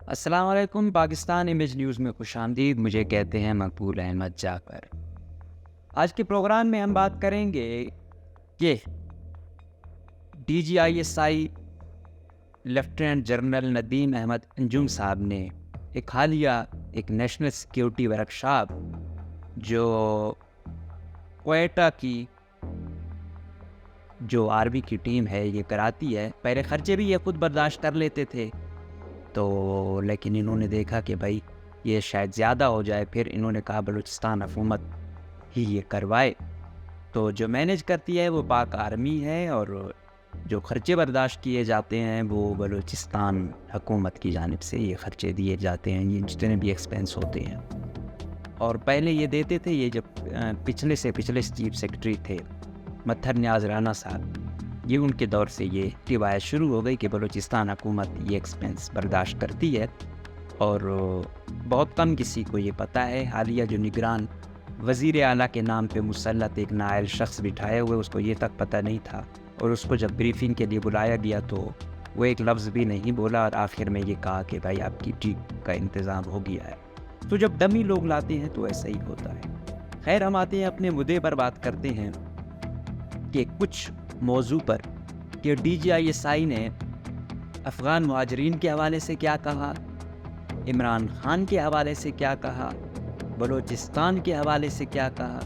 अस्सलाम वालेकुम। Pakistan image news में खुशामदीद। मुझे कहते हैं मकबूल अहमद जाफ़र। आज के प्रोग्राम में हम बात करेंगे कि DGISI lieutenant general Nadeem Ahmed Anjum साहब ने एक हालिया एक नेशनल सिक्योरिटी वर्कशॉप जो क्वेटा की जो आर्मी की टीम है ये कराती है। पहले खर्चे भी ये खुद बर्दाश्त कर लेते थे, तो लेकिन इन्होंने देखा कि भाई ये शायद ज़्यादा हो जाए, फिर इन्होंने कहा बलूचिस्तान हुकूमत ही ये करवाए। तो जो मैनेज करती है वो पाक आर्मी है और जो खर्चे बर्दाश्त किए जाते हैं वो बलूचिस्तान हुकूमत की जानिब से ये खर्चे दिए जाते हैं, ये जितने भी एक्सपेंस होते हैं। और पहले ये देते थे, ये जब पिछले चीफ सेक्रेटरी थे मत्थर न्याज राना साहब, ये उनके दौर से ये रिवायत शुरू हो गई कि बलूचिस्तान हुकूमत ये एक्सपेंस बर्दाश्त करती है। और बहुत कम किसी को ये पता है। हालिया जो निगरान वज़ीर आला के नाम पे मुसल्लत एक नायल शख्स बिठाए हुए, उसको ये तक पता नहीं था, और उसको जब ब्रीफिंग के लिए बुलाया गया तो वो एक लफ्ज़ भी नहीं बोला और आखिर में ये कहा कि भाई आपकी टीम का इंतज़ाम हो गया है। तो जब डमी लोग लाते हैं तो ऐसा ही होता है। खैर, हम आते हैं अपने मुद्दे पर, बात करते हैं कि कुछ मौजू पर कि DGISI ने अफ़गान मुहाजिरीन के हवाले से क्या कहा, इमरान खान के हवाले से क्या कहा, बलूचिस्तान के हवाले से क्या कहा,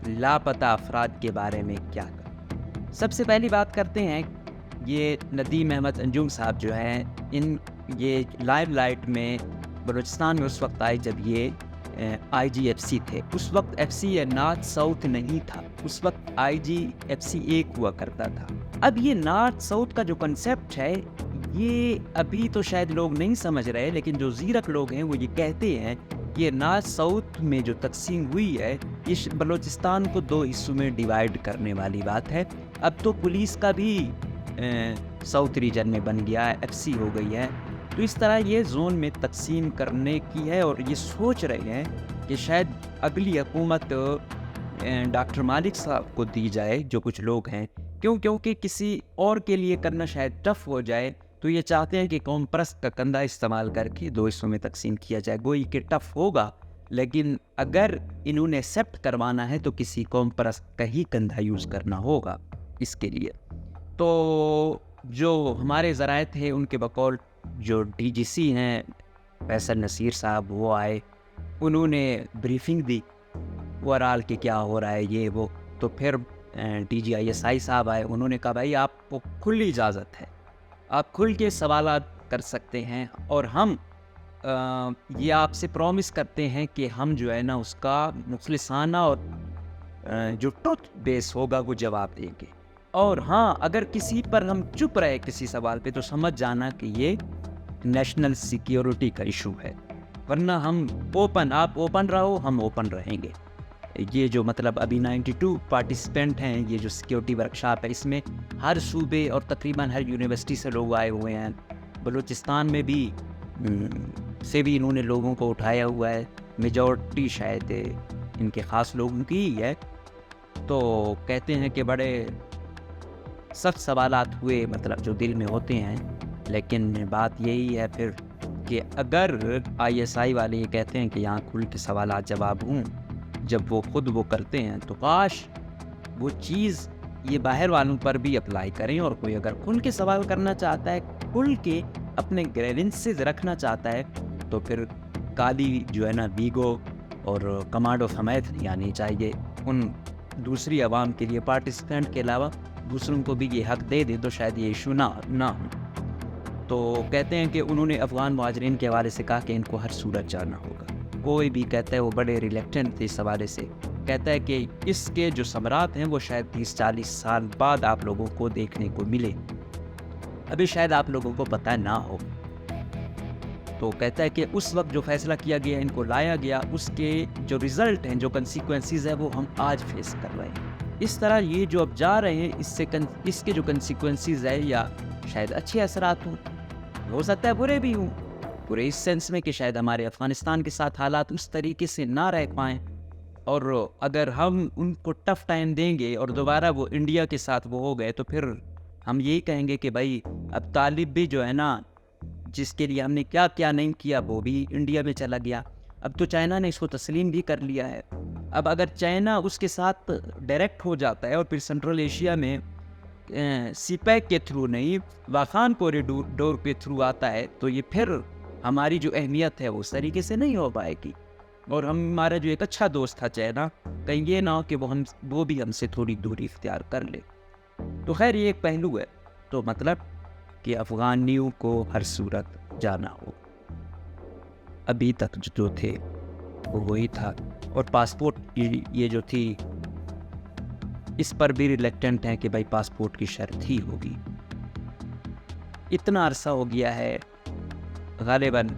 लापता अफराद के बारे में क्या कहा। सबसे पहली बात करते हैं, ये नदीम अहमद अंजुम साहब जो हैं, ये लाइमलाइट में बलूचिस्तान में उस वक्त आए जब ये IGFC थे। उस वक्त FC या नॉर्थ साउथ नहीं था, उस वक्त IGFC एक हुआ करता था। अब ये नॉर्थ साउथ का जो कंसेप्ट है ये अभी तो शायद लोग नहीं समझ रहे, लेकिन जो ज़ीरक लोग हैं वो ये कहते हैं कि नॉर्थ साउथ में जो तकसीम हुई है ये बलूचिस्तान को दो हिस्सों में डिवाइड करने वाली बात है। अब तो पुलिस का भी साउथ रीजन में बन गया है, FC हो गई है। तो इस तरह ये जोन में तकसीम करने की है और ये सोच रहे हैं कि शायद अगली हुकूमत डॉक्टर मालिक साहब को दी जाए, जो कुछ लोग हैं, क्योंकि किसी और के लिए करना शायद टफ हो जाए, तो ये चाहते हैं कि कौम परस्त का कंधा इस्तेमाल करके दो हिस्सों में तकसीम किया जाए। गोई कि टफ होगा, लेकिन अगर इन्होंने एक्सेप्ट करवाना है तो किसी कौम परस्त का ही कंधा यूज़ करना होगा इसके लिए। तो जो हमारे ज़राए थे उनके बकौल जो DGC हैं फैसल नसीर साहब, वो आए, उन्होंने ब्रीफिंग दी ओवरऑल कि क्या हो रहा है ये वो। तो फिर DGISI साहब आए, उन्होंने कहा भाई आपको खुली इजाज़त है, आप खुल के सवालात कर सकते हैं और हम ये आपसे प्रॉमिस करते हैं कि हम जो है ना उसका मुखलिसाना और जो ट्रुथ बेस होगा वो जवाब देंगे। और हाँ, अगर किसी पर हम चुप रहे किसी सवाल पे तो समझ जाना कि ये नेशनल सिक्योरिटी का इशू है, वरना हम ओपन, आप ओपन रहो हम ओपन रहेंगे। ये जो मतलब अभी 92 पार्टिसिपेंट हैं, ये जो सिक्योरिटी वर्कशॉप है, इसमें हर सूबे और तकरीबन हर यूनिवर्सिटी से लोग आए हुए हैं। बलूचिस्तान में भी से भी इन्होंने लोगों को उठाया हुआ है, मेजॉरिटी शायद इनके ख़ास लोगों की ही है। तो कहते हैं कि बड़े सख्त सवालात हुए, मतलब जो दिल में होते हैं, लेकिन बात यही है फिर कि अगर ISI वाले ये कहते हैं कि यहाँ खुल के सवालात जवाब हों, जब वो खुद वो करते हैं, तो काश वो चीज़ ये बाहर वालों पर भी अप्लाई करें। और कोई अगर खुल के सवाल करना चाहता है, खुल के अपने ग्रीवेंसेस रखना चाहता है, तो फिर काली जो है ना वीगो और कमांड ऑफ हमायत नहीं आनी चाहिए। उन दूसरी आवाम के लिए, पार्टिसिपेंट के अलावा दूसरों को भी ये हक दे दे तो शायद ये इशू ना हो। तो कहते हैं कि उन्होंने अफ़गान मुहाजिरीन के हवाले से कहा कि इनको हर सूरत जाना होगा। कोई भी कहता है, वो बड़े रिलेक्टेंट थे इस हवाले से, कहता है कि इसके जो समरात हैं वो शायद 30-40 साल बाद आप लोगों को देखने को मिले, अभी शायद आप लोगों को पता ना हो। तो कहता है कि उस वक्त जो फैसला किया गया, इनको लाया गया, उसके जो रिज़ल्ट हैं, जो कंसिक्वेंसेस है, वो हम आज फेस कर रहे हैं। इस तरह ये जो अब जा रहे हैं, इसके जो कंसिक्वेंसेस है या शायद अच्छे असरात हों, हो सकता है बुरे भी हों, बुरे इस सेंस में कि शायद हमारे अफ़गानिस्तान के साथ हालात उस तरीके से ना रह पाएँ, और अगर हम उनको टफ़ टाइम देंगे और दोबारा वो इंडिया के साथ वो हो गए, तो फिर हम यही कहेंगे कि भाई अब तालिब भी जो है ना जिसके लिए हमने क्या क्या नहीं किया वो भी इंडिया में चला गया। अब तो चाइना ने इसको तस्लीम भी कर लिया है। अब अगर चाइना उसके साथ डायरेक्ट हो जाता है और फिर सेंट्रल एशिया में सीपैक के थ्रू नहीं वाखान कॉरिडोर के थ्रू आता है, तो ये फिर हमारी जो अहमियत है वो उस तरीके से नहीं हो पाएगी। और हमारा जो एक अच्छा दोस्त था चाइना, कहीं ये ना हो कि वो भी हमसे थोड़ी दूरी इख्तियार कर ले। तो खैर ये एक पहलू है। तो मतलब कि अफ़गानियों को हर सूरत जाना हो, अभी तक जो थे वो वही था। और पासपोर्ट की ये जो थी, इस पर भी रिलेक्टेंट है कि भाई पासपोर्ट की शर्त ही होगी। इतना अरसा हो गया है, गालिबन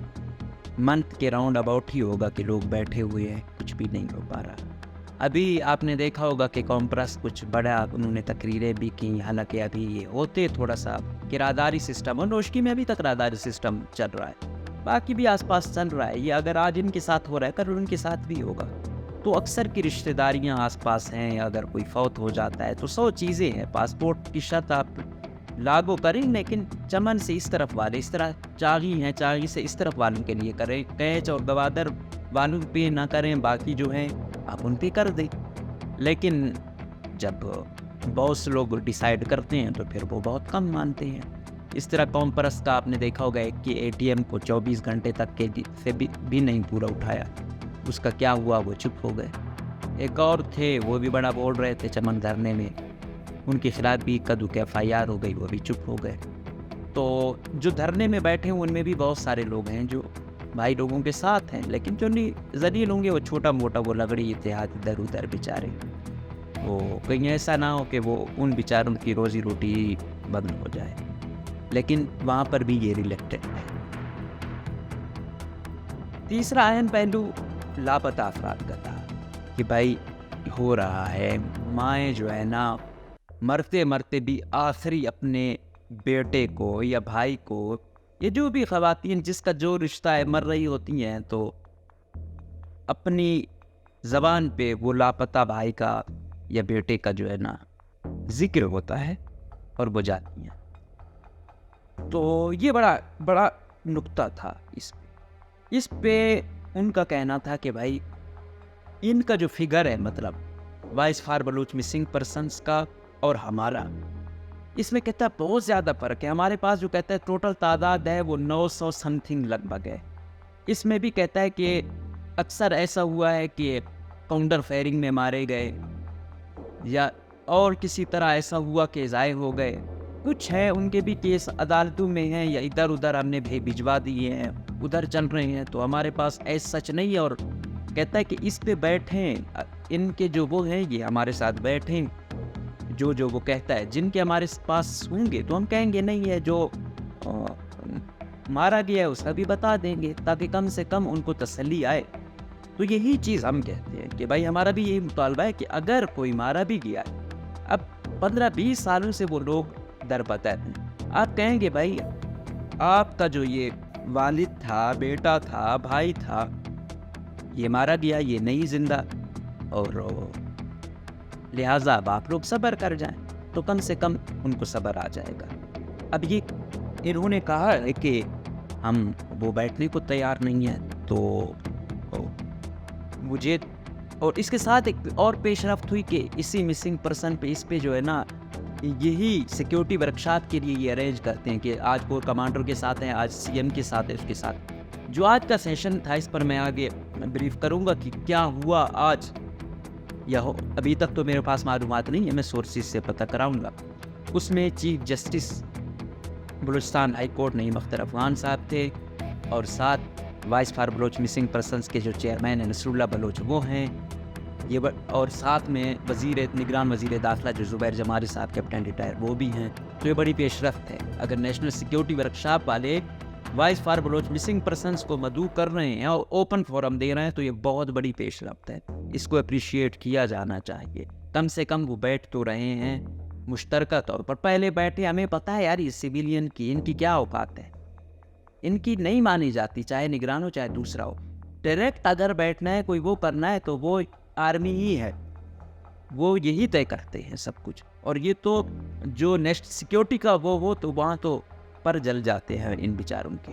मंथ के राउंड अबाउट ही होगा कि लोग बैठे हुए हैं, कुछ भी नहीं हो पा रहा। अभी आपने देखा होगा कि कॉम्प्रेस कुछ बड़ा उन्होंने तकरीरें भी की, हालांकि अभी ये होते थोड़ा सा किरादारी सिस्टम, और नोशकी में अभी तक किरादारी सिस्टम चल रहा है, बाकी भी आसपास चल रहा है। ये अगर आज इनके साथ हो रहा है कल उनके साथ भी होगा। तो अक्सर की रिश्तेदारियां आसपास हैं, अगर कोई फौत हो जाता है तो 100 चीज़ें हैं। पासपोर्ट की शर्त आप लागू करें, लेकिन चमन से इस तरफ वाले इस तरह चागी हैं, चागी से इस तरफ वालों के लिए करें, कैच और गवादर वालों पे ना करें, बाकी जो हैं आप उन पे कर दें। लेकिन जब बहुत से लोग डिसाइड करते हैं तो फिर वो बहुत कम मानते हैं। इस तरह कॉम्प्रेस का आपने देखा होगा कि ATM को 24 घंटे तक के से भी नहीं पूरा उठाया, उसका क्या हुआ, वो चुप हो गए। एक और थे, वो भी बड़ा बोल रहे थे चमन धरने में, उनके खिलाफ भी कदू के FIR हो गई, वो भी चुप हो गए। तो जो धरने में बैठे हैं उनमें भी बहुत सारे लोग हैं जो भाई लोगों के साथ हैं, लेकिन जो नहीं जलील होंगे वो छोटा मोटा वो लगड़ी इत्तेहाद इधर उधर बेचारे, वो कहीं ऐसा ना हो कि वो उन बेचारों की रोजी रोटी बंद हो जाए। लेकिन वहाँ पर भी ये रिलेक्टेड है। तीसरा अहम पहलू लापता अफराद का था कि भाई हो रहा है, माएँ जो है ना मरते मरते भी आखिरी अपने बेटे को या भाई को, ये जो भी ख़वातीन जिसका जो रिश्ता है मर रही होती हैं, तो अपनी ज़बान पे वो लापता भाई का या बेटे का जो है ना जिक्र होता है और वो जाती हैं। तो ये बड़ा बड़ा नुक्ता था इस पे उनका कहना था कि भाई इनका जो फिगर है, मतलब voice for Baloch missing persons का और हमारा, इसमें कहता है बहुत ज़्यादा फ़र्क है। हमारे पास जो कहता है टोटल तादाद है वो 900 समथिंग लगभग है। इसमें भी कहता है कि अक्सर ऐसा हुआ है कि काउंटर फायरिंग में मारे गए या और किसी तरह ऐसा हुआ कि ज़ाय हो गए। कुछ है उनके भी केस अदालतों में हैं या इधर उधर हमने भिजवा दिए हैं, उधर चल रहे हैं, तो हमारे पास ऐसा सच नहीं है। और कहता है कि इस पे बैठें, इनके जो वो हैं ये हमारे साथ बैठें, जो वो कहता है जिनके हमारे पास होंगे तो हम कहेंगे नहीं है, जो मारा गया है उसका भी बता देंगे, ताकि कम से कम उनको तसल्ली आए। तो यही चीज़ हम कहते हैं कि भाई हमारा भी यही मुतालबा है कि अगर कोई मारा भी गया है, अब 15-20 सालों से वो लोग दरबदर हैं, आप कहेंगे भाई आपका जो ये वालिद था, बेटा था, भाई था, ये मारा गया, ये नहीं जिंदा, और लिहाजा अब आप लोग सब्र कर जाएं, तो कम से कम उनको सब्र आ जाएगा। अब ये इन्होंने कहा है कि हम वो बैठने को तैयार नहीं है, तो मुझे और इसके साथ एक और पेशरफ्त हुई कि इसी मिसिंग पर्सन पे, इस पे जो है ना यही सिक्योरिटी वर्कशॉप के लिए ये अरेंज करते हैं कि आज कोर कमांडर के साथ हैं, आज CM के साथ है, उसके साथ जो आज का सेशन था इस पर मैं आगे ब्रीफ करूंगा कि क्या हुआ आज या हो। अभी तक तो मेरे पास मालूमात नहीं है, मैं सोर्सेज से पता कराऊंगा। उसमें chief justice Balochistan high court Naeem Akhtar Afghan साहब थे, और साथ voice for Baloch missing persons के जो चेयरमैन हैं नसरुल्लाह बलोच वो हैं, और साथ में निगरान वज़ीर दाखिला जो ज़ुबैर जमारी साहब कैप्टन रिटायर वो भी हैं। तो ये बड़ी पेशरफ्त है। अगर नेशनल सिक्योरिटी वर्कशॉप वाले voice for Baloch missing persons को मदऊ कर रहे हैं और ओपन फोरम दे रहे हैं, तो ये बहुत बड़ी पेशरफ्त है, इसको अप्रिशिएट किया जाना चाहिए। कम से कम वो बैठ तो रहे हैं मुश्तरका तौर पर, पहले बैठे, हमें पता है यार ये सिविलियन की इनकी क्या औकात है, इनकी नहीं मानी जाती, चाहे निगरान हो चाहे दूसरा हो। डायरेक्ट अगर बैठना है, कोई वो करना है, तो वो आर्मी ही है, वो यही तय करते हैं सब कुछ। और ये तो जो नेशनल सिक्योरिटी का वो तो वहाँ तो पर जल जाते हैं इन बेचारों के,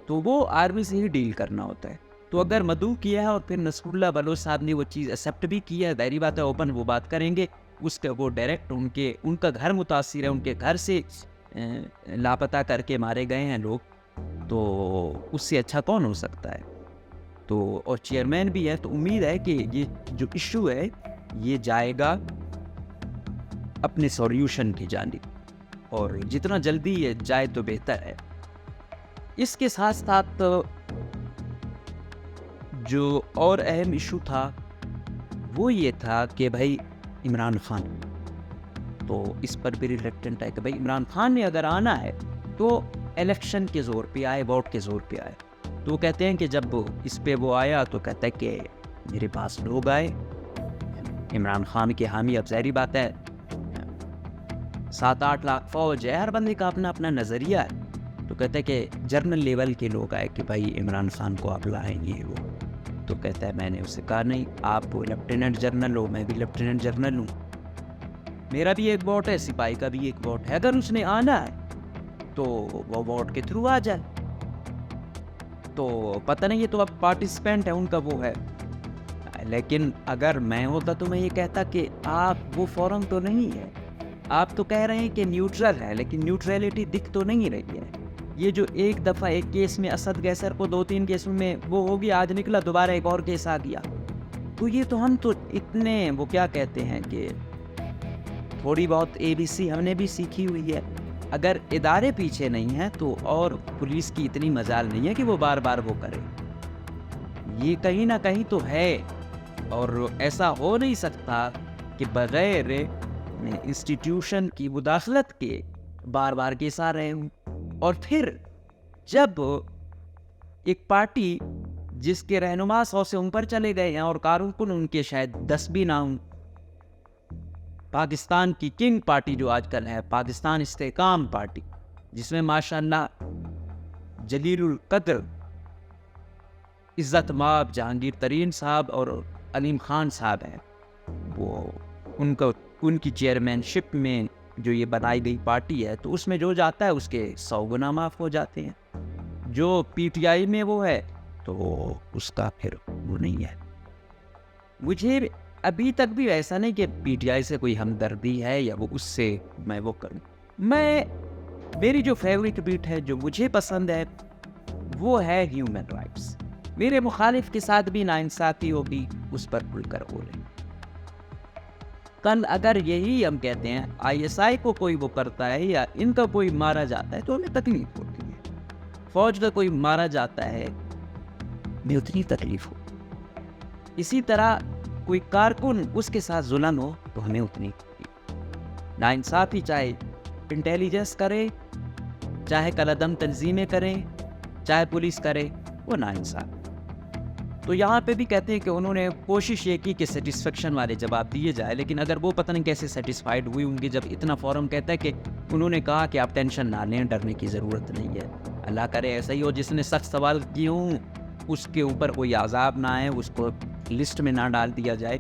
तो वो आर्मी से ही डील करना होता है। तो अगर मधु किया है और फिर नसरुल्लाह बलोच साहब ने वो चीज़ एक्सेप्ट भी किया है, ज़ाहिर बात है ओपन वो बात करेंगे, उसके वो डायरेक्ट उनका घर मुतासिर है, उनके घर से लापता करके मारे गए हैं लोग, तो उससे अच्छा कौन हो सकता है। तो और चेयरमैन भी है, तो उम्मीद है कि ये जो इशू है ये जाएगा अपने सॉल्यूशन की जानिब, और जितना जल्दी ये जाए तो बेहतर है। इसके साथ साथ जो और अहम इशू था वो ये था कि भाई इमरान खान, तो इस पर भी रिलेक्टेंट है कि भाई इमरान खान ने अगर आना है तो इलेक्शन के ज़ोर पे आए, वोट के ज़ोर पे आए। तो वो कहते हैं कि जब इस पे वो आया तो कहता है कि मेरे पास लोग आए इमरान खान के हामी। अब ज़ाहिर बात है 7-8 लाख फौज है, हर बंदे का अपना अपना नज़रिया है। तो कहते हैं कि जर्नल लेवल के लोग आए कि भाई इमरान खान को आप लाएंगे वो। तो कहता है मैंने उससे कहा नहीं, आप लेफ्टिनेंट जनरल हो, मैं भी लेफ्टिनेंट जनरल हूँ, मेरा भी एक वोट है, सिपाही का भी एक वोट है, अगर उसने आना है तो वो वोट के थ्रू आ जाए। तो पता नहीं, ये तो अब पार्टिसिपेंट है, उनका वो है। लेकिन अगर मैं होता तो मैं ये कहता कि आप वो फॉरम तो नहीं है, आप तो कह रहे हैं कि न्यूट्रल है, लेकिन न्यूट्रलिटी दिख तो नहीं रही है। ये जो एक दफ़ा एक केस में असद गैसर को 2-3 केसों में वो हो गया, आज निकला दोबारा एक और केस आ गया, तो ये तो हम तो इतने वो क्या कहते हैं कि थोड़ी बहुत ABC हमने भी सीखी हुई है। अगर इदारे पीछे नहीं हैं तो और पुलिस की इतनी मजाल नहीं है कि वो बार बार वो करे। ये कहीं ना कहीं तो है, और ऐसा हो नहीं सकता कि बगैर इंस्टीट्यूशन की मुदाखलत के बार बार केस आ रहे हों। और फिर जब एक पार्टी जिसके रहनुमा 100 से ऊपर चले गए हैं और कारकुन उनके शायद 10 भी ना हों, पाकिस्तान की किंग पार्टी जो आजकल है पाकिस्तान इस्तेकाम पार्टी, जिसमें माशाअल्लाह जलीलुल कद्र इज़्ज़त माब जहांगीर तरीन साहब और अलीम खान साहब हैं, वो उनकी चेयरमैनशिप में जो ये बनाई गई पार्टी है, तो उसमें जो जाता है उसके 100 गुना माफ़ हो जाते हैं। जो PTI में वो है तो उसका फिर वो नहीं है। मुझे अभी तक भी ऐसा नहीं कि PTI से कोई हमदर्दी है या वो उससे मैं वो करूं। मेरी जो फेवरेट बीट है, जो मुझे पसंद है, वो है ह्यूमन राइट्स। मेरे मुखालिफ के साथ भी नाइंसाफ़ी होगी, उस पर खुलकर बोलें। कल अगर यही हम कहते हैं ISI को कोई वो करता है या इनका कोई मारा जाता है तो हमें तकलीफ होती है, फौज का कोई मारा जाता है हमें उतनी तकलीफ हो। इसी तरह कोई कारकुन उसके साथ जुल्म हो तो हमें उतनी नाइंसाफ़ी, चाहे इंटेलिजेंस करे, चाहे कलअदम तंजीमें करें, चाहे पुलिस करे, वो नाइंसाफ़ी। तो यहाँ पे भी कहते हैं कि उन्होंने कोशिश ये की कि सेटिस्फेक्शन वाले जवाब दिए जाए, लेकिन अगर वो पता नहीं कैसे सेटिस्फाइड हुई होंगी जब इतना फॉरम कहता है कि उन्होंने कहा कि आप टेंशन ना लें, डरने की ज़रूरत नहीं है। अल्लाह करे ऐसा ही हो, जिसने सख्त सवाल किए हों उसके ऊपर कोई आज़ाब ना आए, उसको लिस्ट में ना डाल दिया जाए।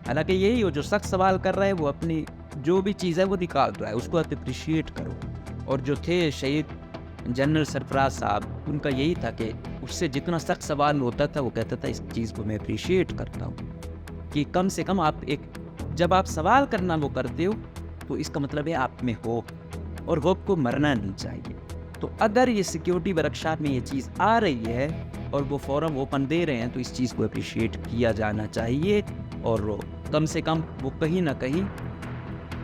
हालांकि यही हो, जो सख्त सवाल कर रहा है वो अपनी जो भी चीज़ है वो निकाल रहा है, उसको आप अप्रिशिएट करो। और जो थे शहीद जनरल सरफराज साहब, उनका यही था कि उससे जितना सख्त सवाल होता था वो कहता था इस चीज़ को मैं अप्रिशिएट करता हूँ कि कम से कम आप जब आप सवाल करना वो करते हो तो इसका मतलब है आप में होप, और होप को मरना नहीं चाहिए। तो अगर ये सिक्योरिटी वर्कशॉप में ये चीज़ आ रही है और वो फॉरम ओपन दे रहे हैं तो इस चीज़ को अप्रिशिएट किया जाना चाहिए, और कम से कम वो कहीं ना कहीं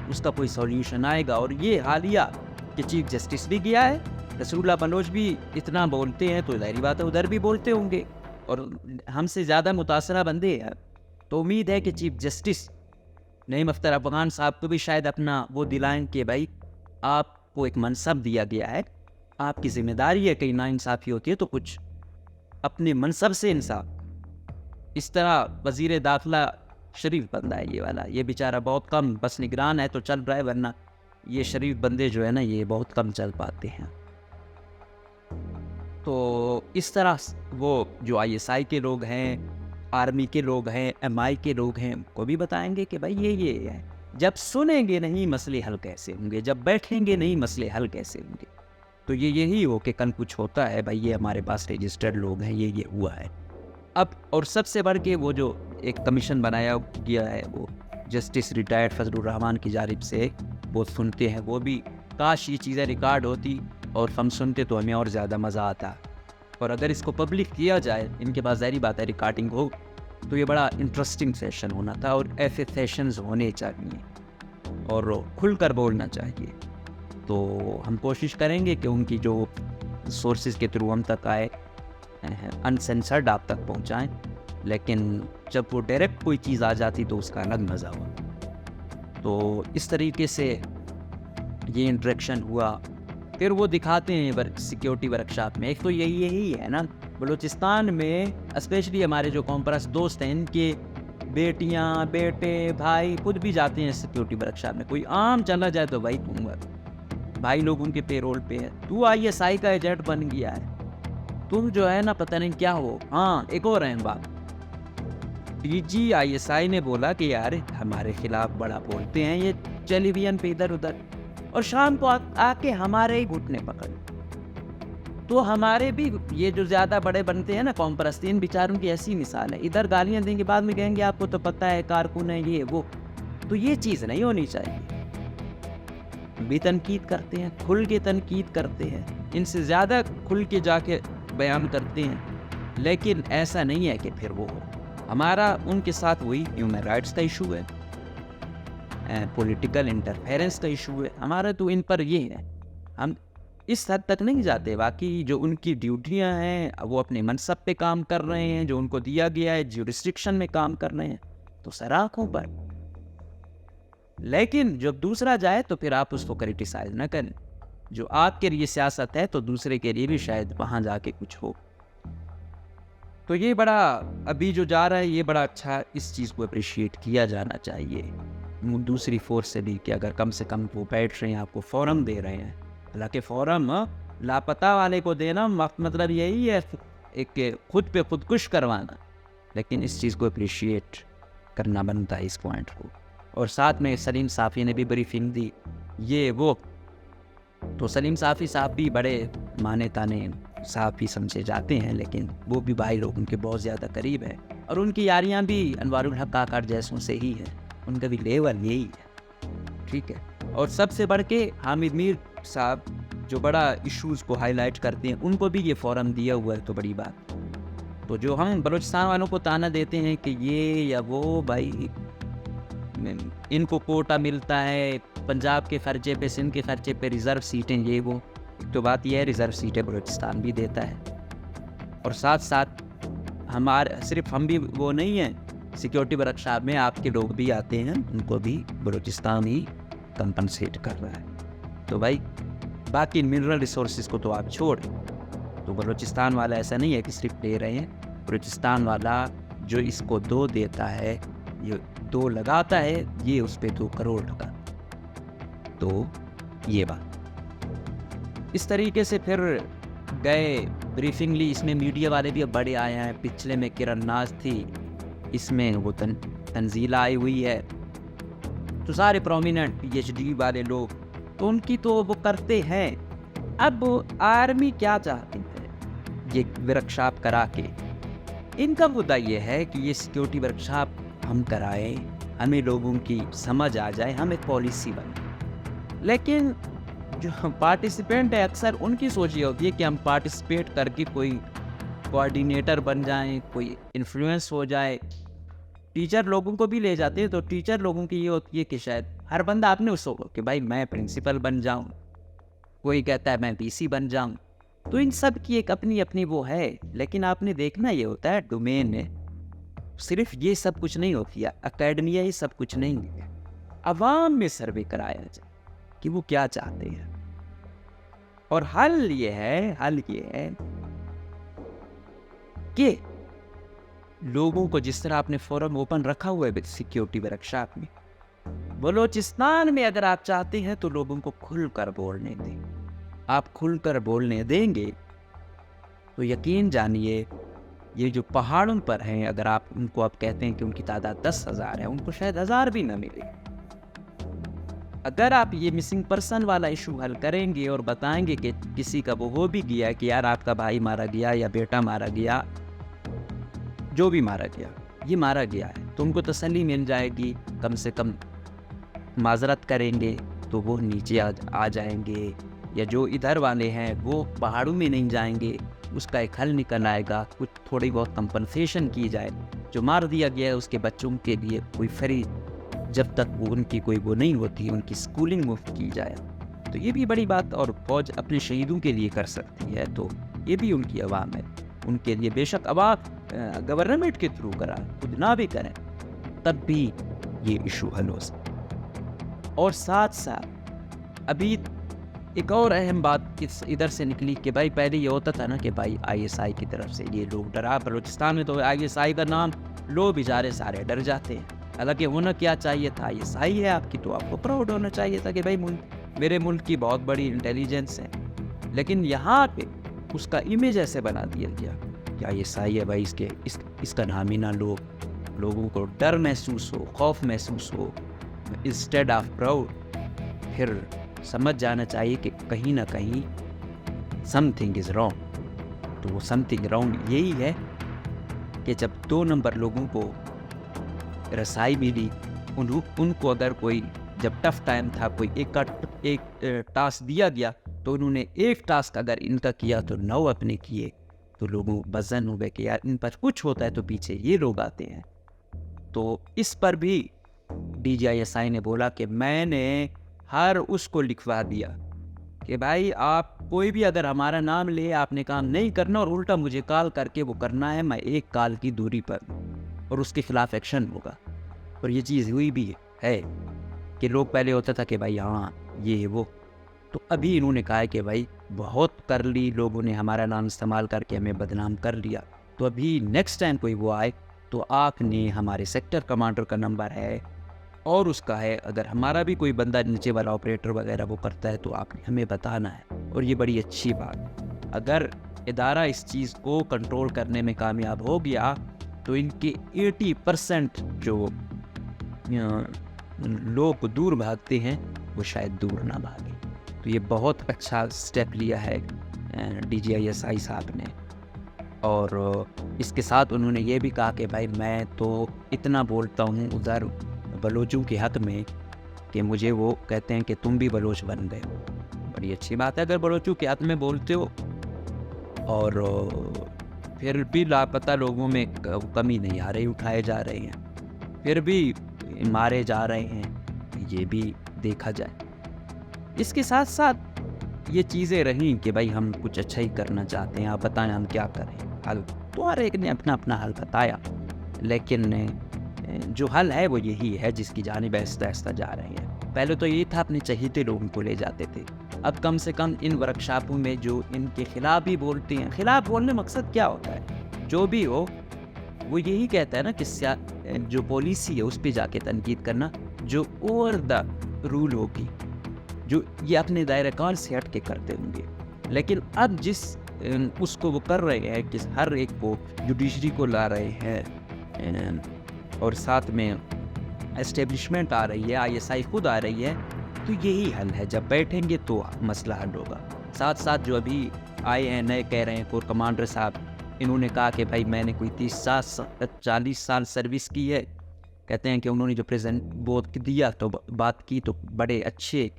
उसका कोई सॉल्यूशन आएगा। और ये हालिया कि चीफ जस्टिस भी गया है, नसरुल्लाह बलोच भी इतना बोलते हैं तो ज़ाहिर बात है उधर भी बोलते होंगे, और हमसे ज़्यादा मुतासरा बंदे हैं। तो उम्मीद है कि चीफ जस्टिस नईम अख्तर अफगान साहब को भी शायद अपना वो दिलाएं कि भाई आपको एक मनसब दिया गया है, आपकी जिम्मेदारी है, कहीं नाइंसाफ़ी होती है तो कुछ अपने मनसब से इंसाफ। इस तरह वज़ीर दाखिला शरीफ बंदा है ये वाला, ये बेचारा बहुत कम बस निगरान है तो चल रहा है, वरना ये शरीफ बंदे जो है ना ये बहुत कम चल पाते हैं। तो इस तरह वो जो ISI के लोग हैं, आर्मी के लोग हैं, MI के लोग हैं, उनको भी बताएंगे कि भाई ये है। जब सुनेंगे नहीं मसले हल कैसे होंगे, जब बैठेंगे नहीं मसले हल कैसे होंगे। तो ये यही हो कि कल कुछ होता है भाई, ये हमारे पास रजिस्टर्ड लोग हैं, ये हुआ है। अब और सबसे बढ़ के वो जो एक कमीशन बनाया गया है, वो जस्टिस रिटायर्ड फजलुर रहमान की जानिब से, वो सुनते हैं, वो भी काश ये चीज़ें रिकॉर्ड होती और हम सुनते तो हमें और ज़्यादा मज़ा आता। और अगर इसको पब्लिक किया जाए, इनके पास ज़ाहिर बात है रिकॉर्डिंग हो, तो ये बड़ा इंटरेस्टिंग सेशन होना था। और ऐसे सेशंस होने चाहिए और खुलकर बोलना चाहिए। तो हम कोशिश करेंगे कि उनकी जो सोर्सेज के थ्रू हम तक आए, अनसेंसर्ड आप तक पहुंचाएं। लेकिन जब वो डायरेक्ट कोई चीज़ आ जाती तो उसका अलग मज़ा हुआ। तो इस तरीके से ये इंटरेक्शन हुआ। फिर वो दिखाते हैं सिक्योरिटी वर्कशॉप में। एक तो यही है ना, बलूचिस्तान में स्पेशली हमारे जो कॉम्प्रेस दोस्त हैं, इनके बेटियां, बेटे, भाई खुद भी जाते हैं सिक्योरिटी वर्कशॉप में। कोई आम चला जाए तो भाई लोग उनके पेरोल पे है, तू ISI का एजेंट बन गया है, तुम जो है ना पता नहीं क्या हो। हाँ, एक और अहम बात, DG ISI ने बोला कि यार हमारे खिलाफ बड़ा बोलते हैं ये टेलीविजन पे इधर उधर, और शाम को आके हमारे ही घुटने पकड़। तो हमारे भी ये जो ज़्यादा बड़े बनते हैं ना कॉम्प्रस्तीन, बेचारों की ऐसी मिसाल है, इधर गालियाँ देंगे, बाद में कहेंगे आपको तो पता है कारकुन है ये वो। तो ये चीज़ नहीं होनी चाहिए। भी तनकीद करते हैं, खुल के तनकीद करते हैं, इनसे ज़्यादा खुल के जाके बयान करते हैं। लेकिन ऐसा नहीं है कि फिर वो हमारा उनके साथ वही ह्यूमन राइट्स का इशू है, पॉलिटिकल इंटरफेरेंस का इशू है। हमारा तो इन पर ये है, हम इस हद तक नहीं जाते। बाकी जो उनकी ड्यूटियां हैं, वो अपने मनसब पे काम कर रहे हैं, जो उनको दिया गया है ज्यूरिस्डिक्शन में काम कर रहे हैं, तो सर आंखों पर। लेकिन जब दूसरा जाए तो फिर आप उसको क्रिटिसाइज न करें। जो आपके लिए सियासत है तो दूसरे के लिए भी शायद वहां जाके कुछ हो। तो ये बड़ा अभी जो जा रहा है, ये बड़ा अच्छा, इस चीज़ को अप्रिशिएट किया जाना चाहिए दूसरी फोर्स से भी, कि अगर कम से कम वो बैठ रहे हैं, आपको फोरम दे रहे हैं। हालांकि फोरम लापता वाले को देना मतलब यही है, एक खुद पे खुदकुश करवाना। लेकिन इस चीज़ को अप्रिशिएट करना बनता है, इस पॉइंट को। और साथ में सलीम साफ़ी ने भी ब्रीफिंग दी, ये वो। तो सलीम साफ़ी साहब भी बड़े माने ताने साफ़ी समझे जाते हैं, लेकिन वो भी भाई लोग उनके बहुत ज़्यादा करीब है। और उनकी यारियाँ भी अनवारुल हक काकड़ जैसों से ही है, उनका भी लेवल यही है, ठीक है। और सबसे बढ़ के हामिद मीर साहब जो बड़ा इश्यूज़ को हाईलाइट करते हैं, उनको भी ये फोरम दिया हुआ है, तो बड़ी बात। तो जो हम बलूचिस्तान वालों को ताना देते हैं कि ये या वो, भाई इनको कोटा मिलता है पंजाब के खर्चे पे, सिंध के खर्चे पे, रिज़र्व सीटें ये वो। तो बात यह है, रिज़र्व सीटें बलूचिस्तान भी देता है। और साथ साथ हमारे सिर्फ हम भी वो नहीं हैं, सिक्योरिटी वर्कशॉप में आपके लोग भी आते हैं, उनको भी बलूचिस्तान ही कंपनसेट कर रहा है। तो भाई बाकी मिनरल रिसोर्सेज को तो आप छोड़, तो बलूचिस्तान वाला ऐसा नहीं है कि सिर्फ दे रहे हैं। बलूचिस्तान वाला जो इसको 2 देता है, ये 2 लगाता है, ये उस पर 2 करोड़ लगा। तो ये बात इस तरीके से फिर गए, ब्रीफिंग ली। इसमें मीडिया वाले भी अब बड़े आए हैं। पिछले में किरण नाज थी, इसमें वो तंजीला आई हुई है। तो सारे प्रोमिनेंट PhD वाले लोग, तो उनकी तो वो करते हैं। अब आर्मी क्या चाहती है ये वर्कशॉप करा के? इनका मुद्दा ये है कि ये सिक्योरिटी वर्कशॉप हम कराएं, हमें लोगों की समझ आ जाए, हम एक पॉलिसी बने। लेकिन जो पार्टिसिपेंट है, अक्सर उनकी सोच ये होती है कि हम पार्टिसिपेट करके कोई कोऑर्डिनेटर बन जाएं, कोई इन्फ्लुएंस हो जाए। टीचर लोगों को भी ले जाते हैं, तो टीचर लोगों की ये होती है कि शायद हर बंदा आपने उसको कि भाई मैं प्रिंसिपल बन जाऊं, कोई कहता है मैं VC बन जाऊं। तो इन सब की एक अपनी अपनी वो है। लेकिन आपने देखना ये होता है, डोमेन में सिर्फ ये सब कुछ नहीं होती है, अकेडमिया ही सब कुछ नहीं है। अवाम में सर्वे कराया जाए कि वो क्या चाहते हैं। और हल ये है कि लोगों को, जिस तरह आपने फोरम ओपन रखा हुआ है सिक्योरिटी वर्कशॉप में, बलूचिस्तान में अगर आप चाहते हैं तो लोगों को खुलकर बोलने दें। आप खुलकर बोलने देंगे तो यकीन जानिए, ये जो पहाड़ों पर हैं, अगर आप उनको आप कहते हैं कि उनकी तादाद 10,000 है, उनको शायद 1000 भी ना मिले। अगर आप ये मिसिंग पर्सन वाला इशू हल करेंगे और बताएंगे कि किसी का वो हो भी गया कि यार आपका भाई मारा गया या बेटा मारा गया, जो भी मारा गया, ये मारा गया है, तो उनको तसल्ली मिल जाएगी, कम से कम माजरत करेंगे तो वो नीचे आ जाएंगे, या जो इधर वाले हैं वो पहाड़ों में नहीं जाएंगे, उसका एक हल निकल आएगा, कुछ थोड़ी बहुत कंपनसेशन की जाए, जो मार दिया गया है उसके बच्चों के लिए कोई फ्री, जब तक वो उनकी कोई वो नहीं होती, उनकी स्कूलिंग मुफ्त की जाए। तो ये भी बड़ी बात और फौज अपने शहीदों के लिए कर सकती है, तो ये भी उनकी आवाम है, उनके लिए बेशक आवाम गवर्नमेंट के थ्रू करा, खुद ना भी करें तब भी ये इशू हल हो सकता। और साथ साथ अभी एक और अहम बात इधर से निकली कि भाई पहले ये होता था ना कि भाई ISI की तरफ से ये लोग डरा, बलूचिस्तान में तो ISI का नाम लो बेचारे सारे डर जाते हैं, हालांकि होना क्या चाहिए था, ISI है आपकी तो आपको प्राउड होना चाहिए था कि भाई मेरे मुल्क की बहुत बड़ी इंटेलिजेंस है, लेकिन यहाँ पे उसका इमेज ऐसे बना दिया गया कि ISI है भाई, इसका नाम ही ना लो, लोगों को डर महसूस हो, खौफ महसूस हो, इंस्टेड ऑफ प्राउड। फिर समझ जाना चाहिए कि कहीं ना कहीं समथिंग इज़ रॉन्ग। तो वो समथिंग रॉन्ग यही है कि जब 2 नंबर लोगों को रसाई मिली, उनको अगर कोई जब टफ टाइम था, कोई एक टास्क दिया गया तो उन्होंने एक टास्क अगर इनका किया तो 9 अपने किए, तो लोगों को वजन हो गया कि यार इन पर कुछ होता है तो पीछे ये लोग आते हैं। तो इस पर भी DGISI ने बोला कि मैंने हर उसको लिखवा दिया कि भाई आप कोई भी अगर हमारा नाम ले, आपने काम नहीं करना और उल्टा मुझे कॉल करके वो करना है, मैं 1 कॉल की दूरी पर, और उसके खिलाफ एक्शन होगा। और ये चीज़ हुई भी है कि लोग पहले होता था कि भाई हाँ ये वो, तो अभी इन्होंने कहा है कि भाई बहुत कर ली लोगों ने, हमारा नाम इस्तेमाल करके हमें बदनाम कर लिया, तो अभी नेक्स्ट टाइम कोई वो आए तो आपने हमारे सेक्टर कमांडर का नंबर है और उसका है, अगर हमारा भी कोई बंदा नीचे वाला ऑपरेटर वगैरह वो करता है तो आपने हमें बताना है। और ये बड़ी अच्छी बात, अगर इदारा इस चीज़ को कंट्रोल करने में कामयाब हो गया तो इनके 80% जो लोग दूर भागते हैं वो शायद दूर ना भागे। तो ये बहुत अच्छा स्टेप लिया है DGISI साहब ने। और इसके साथ उन्होंने ये भी कहा कि भाई मैं तो इतना बोलता हूँ उधर बलोचों के हक़ में कि मुझे वो कहते हैं कि तुम भी बलोच बन गए हो। बड़ी अच्छी बात है अगर बलोचों के हक़ में बोलते हो और फिर भी लापता लोगों में कमी नहीं आ रही, उठाए जा रहे हैं, फिर भी मारे जा रहे हैं, ये भी देखा जाए। इसके साथ साथ ये चीज़ें रहीं कि भाई हम कुछ अच्छा ही करना चाहते हैं, आप बताएं हम क्या करें। हल तो हर एक ने अपना अपना हल बताया, लेकिन जो हल है वो यही है जिसकी जानिब आहिस्ता आहिस्ता जा रहे हैं। पहले तो ये था अपने चहेते लोगों को ले जाते थे, अब कम से कम इन वर्कशॉपों में जो इनके खिलाफ भी बोलते हैं, खिलाफ बोलने मकसद क्या होता है, जो भी हो वो यही कहता है ना कि जो पॉलिसी है उस पर जाके तनकीद करना, जो ओवर द रूल होगी, जो ये अपने दायरे कार से हट के करते होंगे। लेकिन अब जिस उसको वो कर रहे हैं कि हर एक को जुडिशरी को ला रहे हैं और साथ में एस्टेब्लिशमेंट आ रही है, ISI खुद आ रही है, तो यही हल है। जब बैठेंगे तो मसला हल होगा। साथ साथ जो अभी आए हैं नए कह रहे हैं कोर कमांडर साहब, इन्होंने कहा कि भाई मैंने कोई 30-40 साल सर्विस की है, कहते हैं कि उन्होंने जो प्रेजेंट बोध दिया तो बात की तो बड़े अच्छे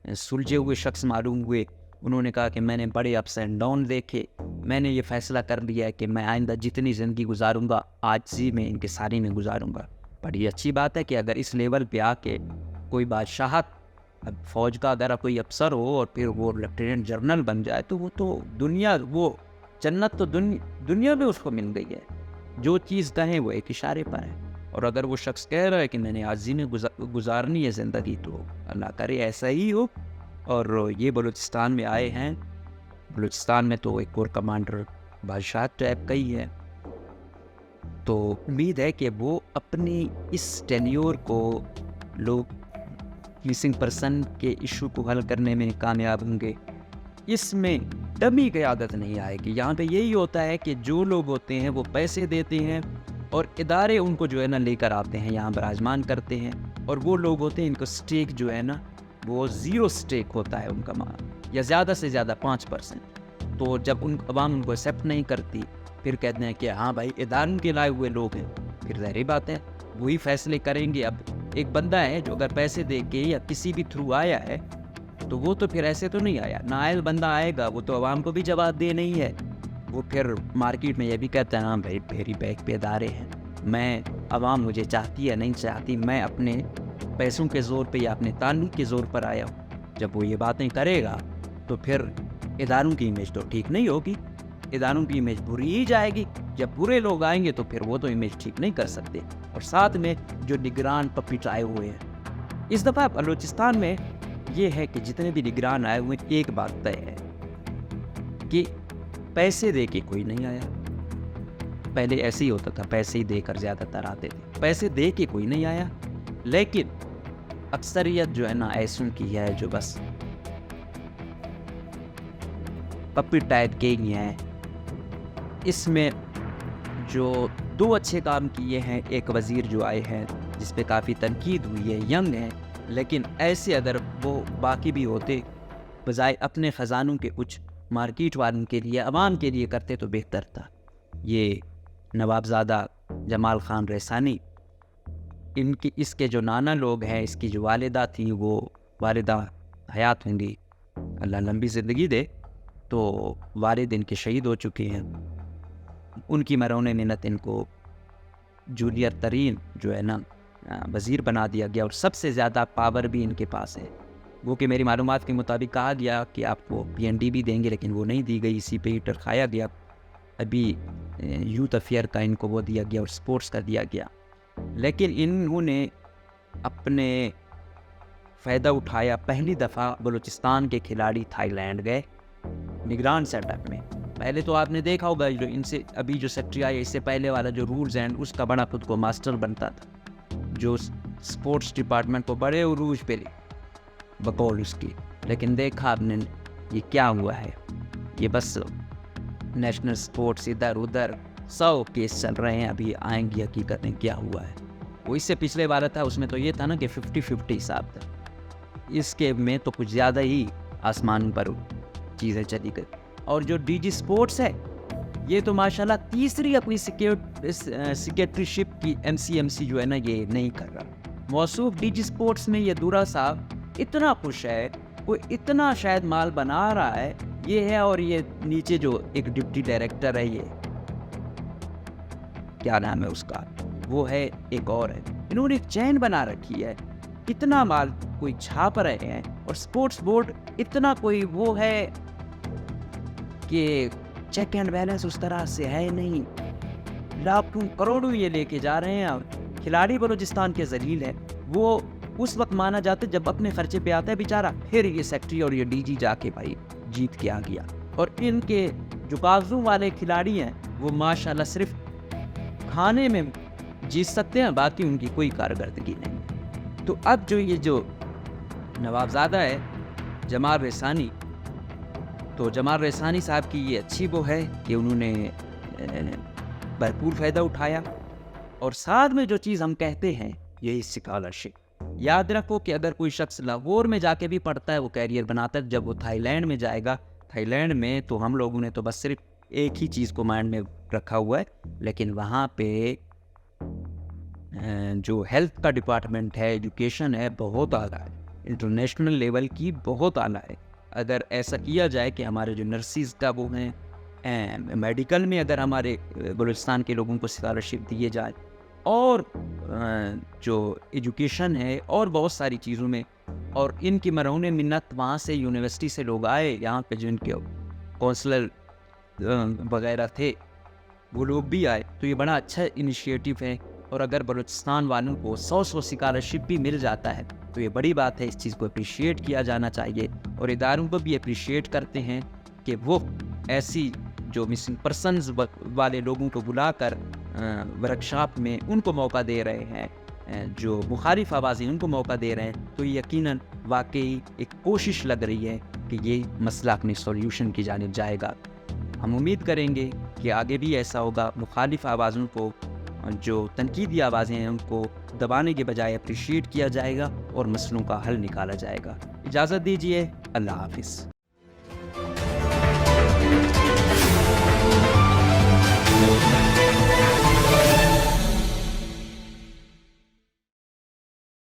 सुलझे हुए शख्स मालूम हुए। उन्होंने कहा कि मैंने बड़े अप्स एंड डाउन देखे, मैंने ये फ़ैसला कर लिया है कि मैं आइंदा जितनी ज़िंदगी गुजारूंगा आजिज़ी में इनके सारी में गुजारूंगा। बड़ी अच्छी बात है कि अगर इस लेवल पे आके कोई बादशाहत, अब फ़ौज का अगर कोई अफसर हो और फिर वो लेफ्टिनेंट जनरल बन जाए तो वो तो दुनिया, वो जन्नत तो दुनिया में उसको मिल गई है। जो चीज़ कहें वो एक इशारे पर है। और अगर वो शख्स कह रहा है कि मैंने आजिज़ी में गुजारनी है ज़िंदगी, तो अल्लाह करे ऐसा ही हो। और ये बलूचिस्तान में आए हैं, बलूचिस्तान में तो एक कोर कमांडर बादशाह टाइप का ही है, तो उम्मीद है कि वो अपनी इस टेन्योर को लोग मिसिंग पर्सन के इशू को हल करने में कामयाब होंगे। इसमें डमी की आदत नहीं आएगी। यहाँ पे यही होता है कि जो लोग होते हैं वो पैसे देते हैं और इदारे उनको जो है ना लेकर आते हैं, यहाँ बराजमान करते हैं, और वो लोग होते हैं इनको स्टेक जो है ना वो 0 स्टेक होता है उनका या ज़्यादा से ज़्यादा 5%। तो जब अवाम उनको एक्सेप्ट नहीं करती, फिर कहते हैं कि हाँ भाई इदारों के लाए हुए लोग हैं, फिर ज़ाहिर बात है वही फैसले करेंगे। अब एक बंदा है जो अगर पैसे दे के या किसी भी थ्रू आया है, तो वो तो फिर ऐसे तो नहीं आया। नायल बंदा आएगा, वो तो अवाम को भी जवाब दे नहीं है। वो फिर मार्केट में ये भी कहता है हाँ भाई मेरी बैक पे इदारे हैं, मैं अवाम मुझे चाहती है नहीं चाहती, मैं अपने पैसों के ज़ोर पे या अपने ताल्लुक के ज़ोर पर आया हूँ। जब वो ये बातें करेगा तो फिर इदारों की इमेज तो ठीक नहीं होगी, इदारों की इमेज बुरी ही जाएगी। जब बुरे लोग आएंगे तो फिर वो तो इमेज ठीक नहीं कर सकते। और साथ में जो निगरान पपिट आए हुए हैं इस दफ़ा बलूचिस्तान में, ये है कि जितने भी निगरान आए हुए, एक बात तय है कि पैसे दे के कोई नहीं आया। पहले ऐसे ही होता था, पैसे ही देकर ज़्यादातर आते थे, पैसे दे के कोई नहीं आया। लेकिन अक्सरियत जो है ना ऐसों की है जो बस पपिट टाइप के ही हैं। इसमें जो 2 अच्छे काम किए हैं, एक वज़ीर जो आए हैं जिस पे काफ़ी तनकीद हुई है, यंग है, लेकिन ऐसे अगर वो बाकी भी होते, बजाय अपने ख़जानों के कुछ मार्केट वालों के लिए, अवाम के लिए करते तो बेहतर था। ये नवाबज़ादा जमाल ख़ान रैसानी, इसके जो नाना लोग हैं, इसकी जो वालिदा थी, वो वालिदा हयात होंगी, अल्लाह लंबी ज़िंदगी दे, तो वालिद इनके शहीद हो चुके हैं। उनकी मरौने मिन्नत इनको जूनियर तरीन जो है ना वज़ीर बना दिया गया, और सबसे ज़्यादा पावर भी इनके पास है। वो कि मेरी मालूमात के मुताबिक कहा गया कि आपको PND भी देंगे, लेकिन वो नहीं दी गई, इसी पे ही टरखाया गया। अभी यूथ अफेयर का इनको वो दिया गया और स्पोर्ट्स का दिया गया। लेकिन इन्होंने अपने फ़ायदा उठाया। पहली दफ़ा बलूचिस्तान के खिलाड़ी थाईलैंड गए निगरान सेटअप में। पहले तो आपने देखा होगा जो इनसे अभी जो सेक्रेटरी आया, इससे पहले वाला जो रूल्स एंड उसका बड़ा खुद को मास्टर बनता था, जो स्पोर्ट्स डिपार्टमेंट को बड़े उरूज पे बकौल उसकी। लेकिन देखा आपने ये क्या हुआ है, ये बस नेशनल स्पोर्ट्स इधर उधर 100 केस चल रहे हैं। अभी आएंगी हकीकत में क्या हुआ है। वो इससे पिछले वाला था, उसमें तो ये था ना कि 50-50 हिसाब था। इसके में तो कुछ ज़्यादा ही आसमान पर चीज़ें चली गई। और जो DG स्पोर्ट्स है, ये तो माशाल्लाह तीसरी अपनी सेक्रेटरीशिप की MCMC जो है ना ये नहीं कर रहा। मौसूफ DG स्पोर्ट्स में ये दूरा साहब इतना खुश है, वो इतना शायद माल बना रहा है, ये है। और ये नीचे जो एक डिप्टी डायरेक्टर है, ये क्या नाम है उसका, वो है एक और है। इन्होंने एक चैन बना रखी है, इतना माल कोई छाप रहे हैं। और स्पोर्ट्स बोर्ड इतना कोई वो है कि चेक एंड बैलेंस उस तरह से है नहीं। लाखों करोड़ों ये लेके जा रहे हैं। और खिलाड़ी बलूचिस्तान के जलील है, वो उस वक्त माना जाता है जब अपने खर्चे पे आता है बेचारा। फिर ये सेक्रेटरी और ये DG जाके भाई जीत के आ गया। और इनके जो बाजू वाले खिलाड़ी हैं, वो माशाल्लाह सिर्फ खाने में जीत सकते हैं, बाकी उनकी कोई कारकर्दगी नहीं। तो अब जो ये जो नवाबज़ादा है जमाल रैसानी, तो जमाल रैसानी साहब की ये अच्छी वो है कि उन्होंने भरपूर फ़ायदा उठाया। और साथ में जो चीज़ हम कहते हैं यही स्कॉलरशिप। याद रखो कि अगर कोई शख्स लाहौर में जाके भी पढ़ता है, वो कैरियर बनाता है। जब वो थाईलैंड में जाएगा, थाईलैंड में तो हम लोगों ने तो बस सिर्फ एक ही चीज़ को माइंड में रखा हुआ है, लेकिन वहाँ पे जो हेल्थ का डिपार्टमेंट है, एजुकेशन है, बहुत आला है, इंटरनेशनल लेवल की बहुत आला है। अगर ऐसा किया जाए कि हमारे जो नर्सिस का वो हैं, मेडिकल में अगर हमारे बलूचिस्तान के लोगों को स्कॉलरशिप दिए जाए, और जो एजुकेशन है और बहुत सारी चीज़ों में, और इनकी मरौने मिन्नत वहाँ से यूनिवर्सिटी से लोग आए, यहाँ पे जो इनके काउंसलर वगैरह थे वो लोग भी आए, तो ये बड़ा अच्छा इनिशिएटिव है। और अगर बलूचिस्तान वालों को 100 स्कॉलरशिप भी मिल जाता है तो ये बड़ी बात है। इस चीज़ को अप्रिशिएट किया जाना चाहिए, और इदारों को भी अप्रिशिएट करते हैं कि वो ऐसी जो मिसिंग पर्सनस वाले लोगों को बुलाकर वर्कशॉप में उनको मौका दे रहे हैं, जो मुखालिफ आवाज़ें उनको मौका दे रहे हैं। तो यकीनन वाकई एक कोशिश लग रही है कि ये मसला अपने सॉल्यूशन की जानिब जाएगा। हम उम्मीद करेंगे कि आगे भी ऐसा होगा, मुखालिफ आवाज़ों को जो तनकीदी आवाज़ें हैं उनको दबाने के बजाय अप्रिशिएट किया जाएगा और मसलों का हल निकाला जाएगा। इजाज़त दीजिए, अल्लाह हाफ़िज़।